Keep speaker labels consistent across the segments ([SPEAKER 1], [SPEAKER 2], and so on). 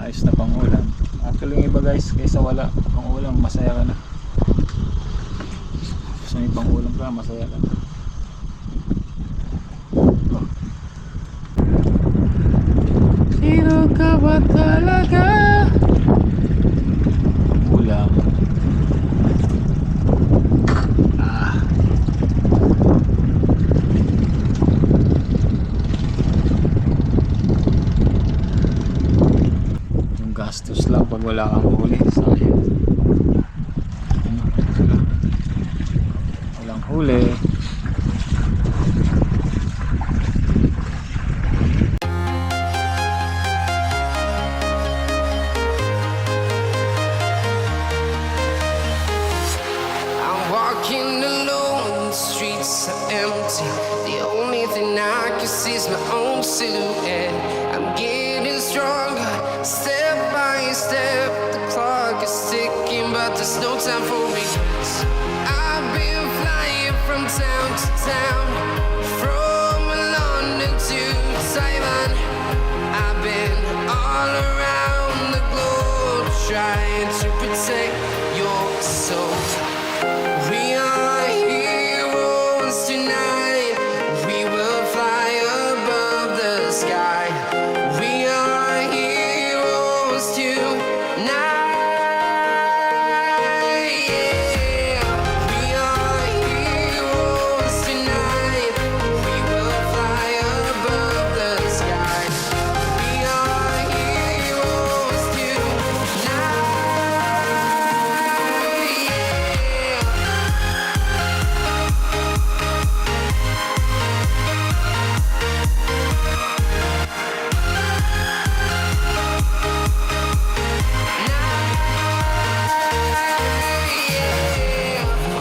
[SPEAKER 1] Ayos na pang ulam. Actually yung iba guys, kaysa wala pang ulam, masaya ka na. So may pang ulam ka, masaya ka na. Oh. Sino ka ba talaga? Ulam. Gastos lang pag wala kang huli, sayang. Walang huli.
[SPEAKER 2] I'm walking alone, the streets are empty. The only thing I can see is my own silhouette. I'm getting stronger, step by step. The clock is ticking, but there's no time for me. I've been flying from town to town, from London to Taiwan. I've been all around the globe trying to protect your soul. We are heroes tonight. We will fly above the sky. We are heroes tonight. Yeah. We are heroes tonight. We will fly above the sky. We are heroes tonight. Yeah.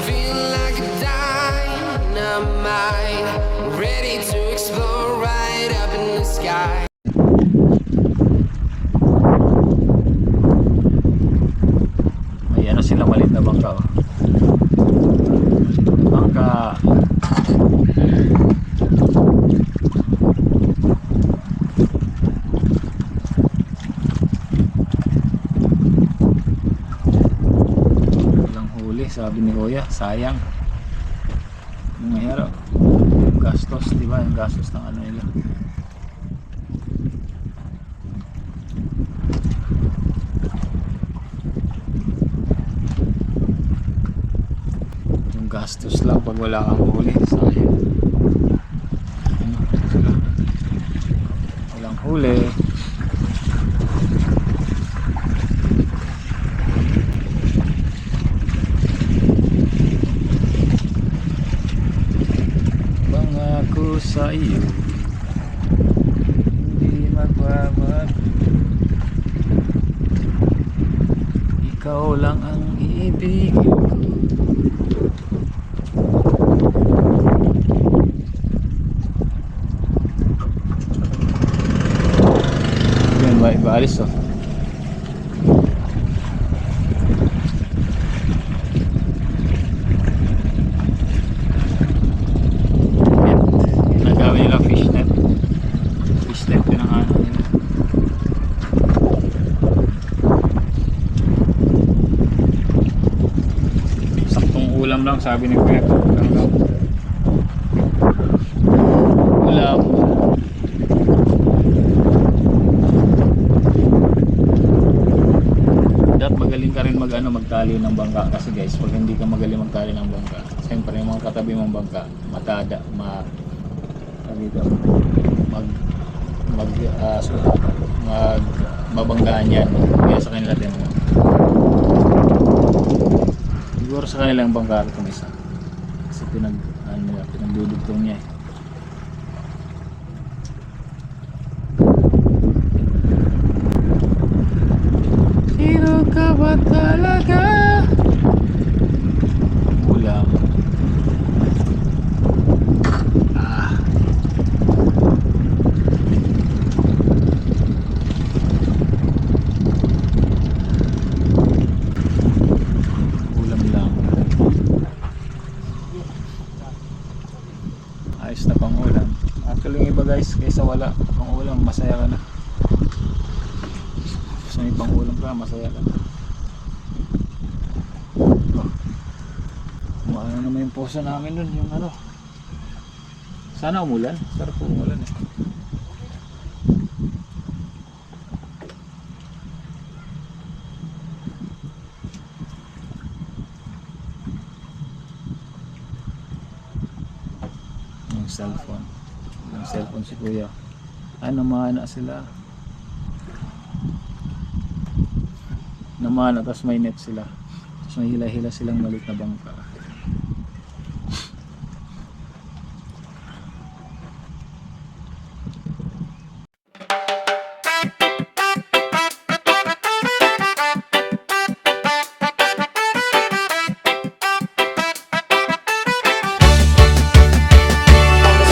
[SPEAKER 2] Feel like a dynamite, ready to explode right up in the sky.
[SPEAKER 1] May ano sila, maliit na bangka, oh. Bangka. Walang huli, sabi ni Kuya, sayang. Yung mahirap, yung gastos, di ba? Yung gastos ng ano nila. Yung gastos lang pag wala kang huli, sayang. Walang huli. Pangako sa iyo, hindi magbabago. Ikaw lang ang ibigin ko. Yan, maalis, oh. Nagawin nila fishnet. Fishnet din ang ano nila. Saktong ulam lang, sabi ni Kuya. Ulam. Dapat magaling ka rin magtali ng bangka, kasi guys, pag hindi ka magaling magtali ng bangka, siyempre yung mga katabi mong bangka matada, mabanggaan yan, kaya sa kanila din mo. Siguro sa kanilang bangka itong isa, kasi pinagdudugtong niya, eh. Sino ka ba talaga? Ulam. Ulam lang. Ayos na pang ulam. Actually yung iba guys, kaysa wala pang ulam, masaya ka na. So may pangulam ka, masaya ka. Kumana naman yung posa namin dun, yung ano. Sana umulan, sarap po umulan eh. Yung cellphone si kuya. Ay, namana sila. Namana, tapos may net sila. Tapos may hila-hila silang maliit na bangka.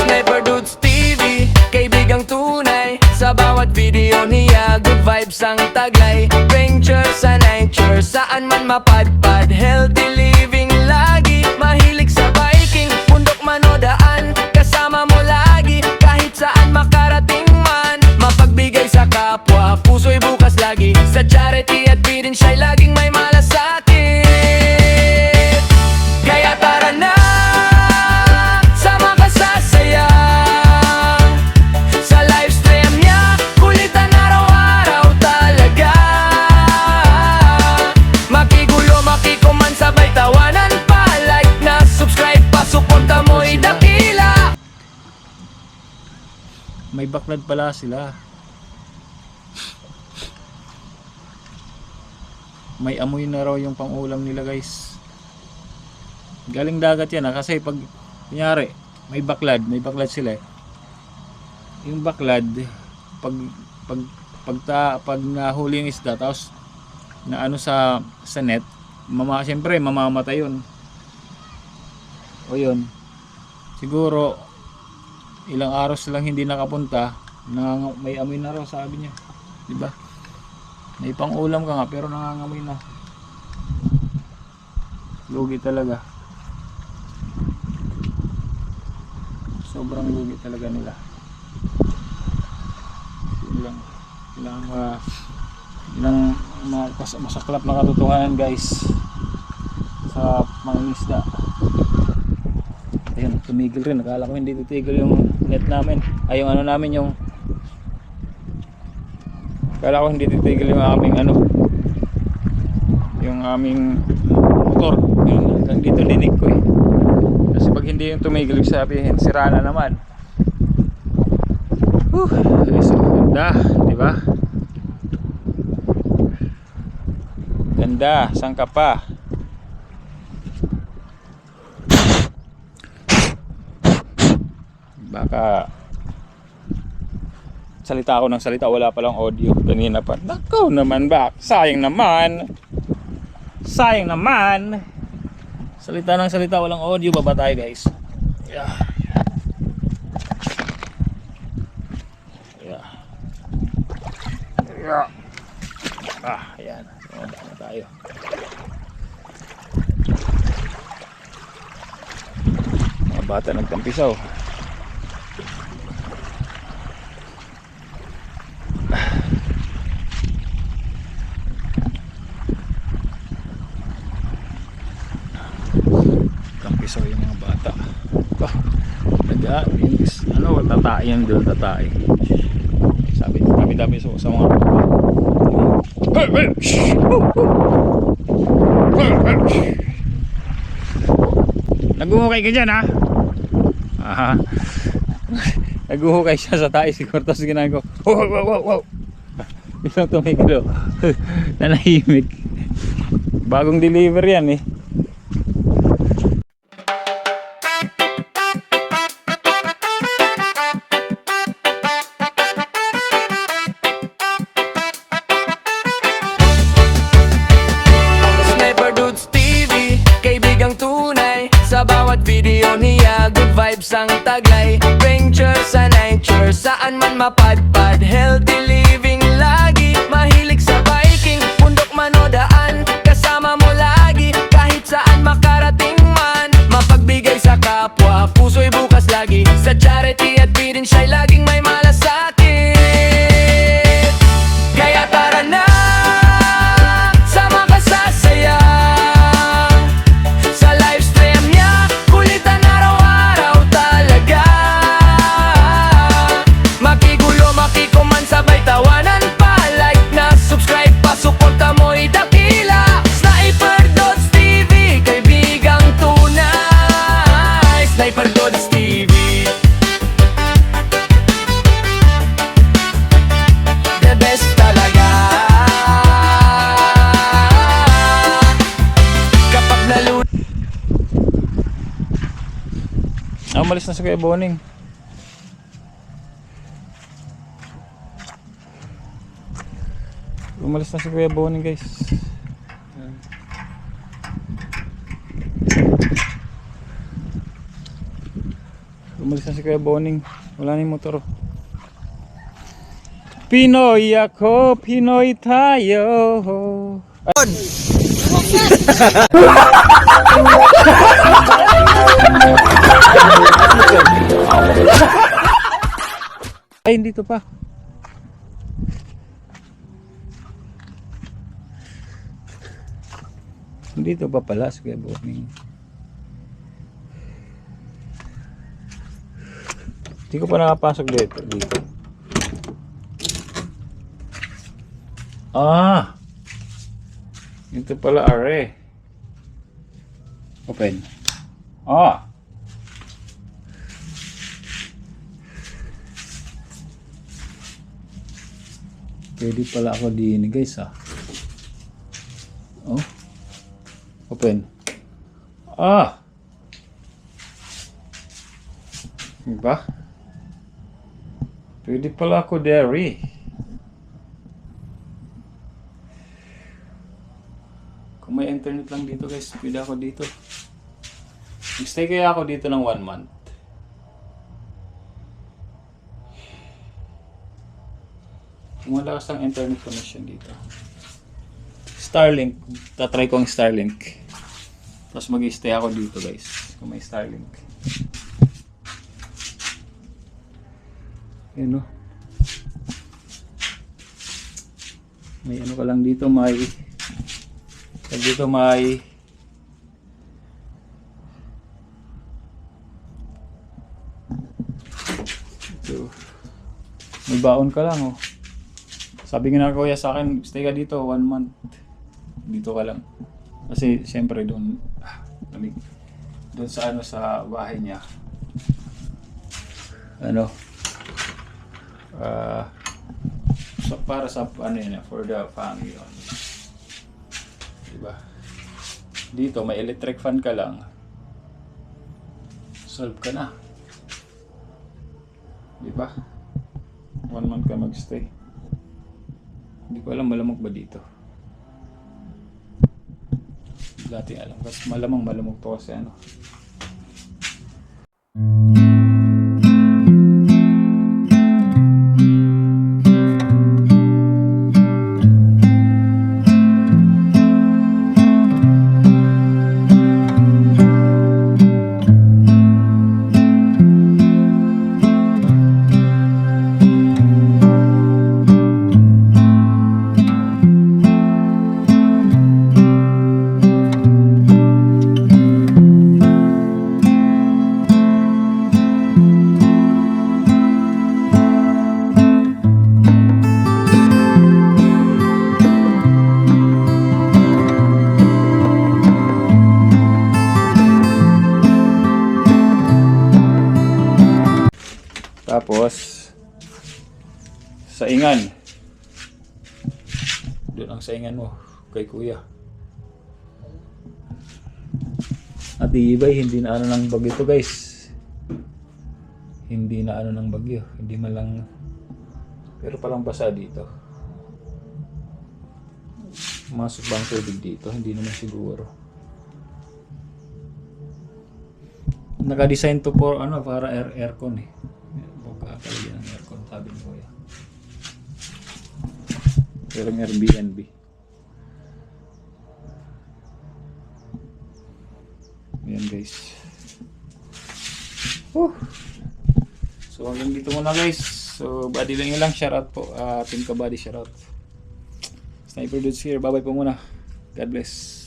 [SPEAKER 3] Sniper Dudes TV, kaibigang tunay. Sa bawat video niya, good vibes ang taglay. Venture sa nature, saan man mapadpad. Healthy living lagi, mahilig sa biking. Bundok man o daan, kasama mo lagi. Kahit saan makarating man, mapagbigay sa kapwa. Puso'y bukas lagi, sa charity at bidin siya'y laging may malasakit. Kaya tara na, sama ka sa saya. Sa livestream niya, kulitan araw-araw talaga. Makigulo, makikuman, sabay tawanan pa. Like na, subscribe pa, suporta mo'y dakila.
[SPEAKER 1] May baklad pala sila. May amoy na raw yung pangulam nila, guys. Galing dagat yan kasi pag kunyari may baklad sila eh. Yung baklad pag nahuli yung isda tapos na ano sa net, siyempre mamamatay yun. O yun, siguro ilang araw silang hindi nakapunta na may amoy na raw, sabi niya, di ba? May pangulam ka nga pero nangangamoy na. Lugi talaga. Sobrang lugi talaga nila. Ilang masaklap na katotohanan, guys, sa mga isda. Ayun, tumigil rin. Akala ko hindi titigil yung net namin. Ay, yung ano namin, yung akala ko hindi titigil yung aming ano, yung aming motor. Yun, hanggang dito dinig ko eh. Kasi pag hindi yung tumigil, sabihin sira na naman. Ay, so ganda, di ba? Ganda, saan ka pa? Baka salita ako ng salita, wala palang audio kanina pa. Nakaw naman ba? Sayang naman. Sayang naman. Salita ng salita, walang audio. Baba tayo, guys. Yeah. Yeah. Yeah. Ayan. Baba na tayo. Mga bata nagtampisaw. Tampisaw yung mga bata. Ano, tatai yan doon, tatai. Sabi, dami-dami sa mga naguhukay ka dyan, ha? Aha. Naguhukay siya sa tayo siguro, tapos ginagawa, wow. Bilang tumigilo. Nanahimik. Bagong deliver yan eh.
[SPEAKER 3] Sniper Dudes TV, kaibigang tunay. Sa bawat video niya, good vibes ang taglay. Venture sa nature, saan man mapadpad. Healthy living lagi, mahilig sa biking. Bundok man o daan, kasama mo lagi. Kahit saan makarating man, mapagbigay sa kapwa. Puso'y bukas lagi, sa charity at bidin siya'y laging may malasakit. Kaya tara na,
[SPEAKER 1] Umalis na si Kuya Boning. Umalis na si Kuya Boning, guys. Umalis na si Kuya Boning. Wala na yung motor. Pinoy ako, Pinoy tayo. Ay, dito pa. Dito pa pala si Kuya Boning. Hindi ko pa nakapasok dito. Ah! Ito pala are. Open. Ah! Pwede pala ako din, guys, ah. Oh. Open. Ah! Diba? Pwede pala ako dairy. Kung may internet lang dito, guys, pwede ako dito. Mag-stay kaya ako dito ng 1 month. Kung malakas ang internet connection dito. Starlink. Tatry ko ang Starlink. Tapos mag-stay ako dito, guys. Kung may Starlink. Yun, no? May ano ka lang dito, may ito, may baon ka lang, oh. Sabi nga na kuya sa akin, stay ka dito 1 month. Dito ka lang. Kasi siyempre doon sa sa bahay niya. So para sa yun, for the family on. Diba? Dito may electric fan ka lang. Solve ka na. Diba? 1 month ka magstay. Hindi ko alam malamok ba dito. Dati alam kasi malamok to kasi ano. Tapos saingan. Doon ang saingan mo kay kuya. At iibay, hindi na ano ng bagyo to, guys. Hindi na ano ng bagyo. Hindi man lang. Pero parang basa dito. Masok bang tubig dito? Hindi naman siguro. Naka-design to for para aircon eh. Kalagyan ng aircon, sabi ni kuya. Pero ng Airbnb. Ayan, guys. So hanggang dito muna, guys. So body lang yun lang. Shoutout po. Team Kabady, shoutout. Sniper Dudes here. Bye bye po muna. God bless.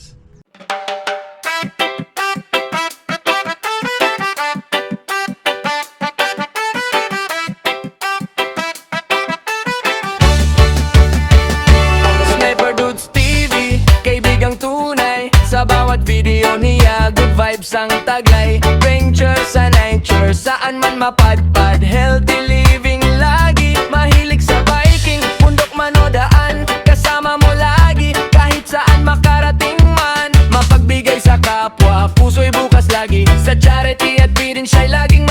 [SPEAKER 3] Sa bawat video niya, good vibes ang taglay. Venture sa nature, saan man mapadpad. Healthy living lagi, mahilig sa biking. Bundok man o daan, kasama mo lagi. Kahit saan makarating man, mapagbigay sa kapwa. Puso'y bukas lagi, sa charity at birin siya'y laging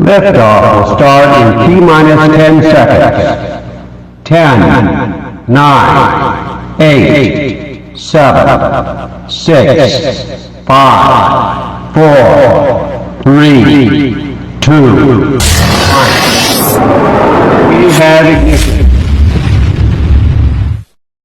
[SPEAKER 4] Liftoff will start in T-minus 10 seconds. 10, 9, 8, 7, 6, 5, 4, 3, 2, 1. We have ignition.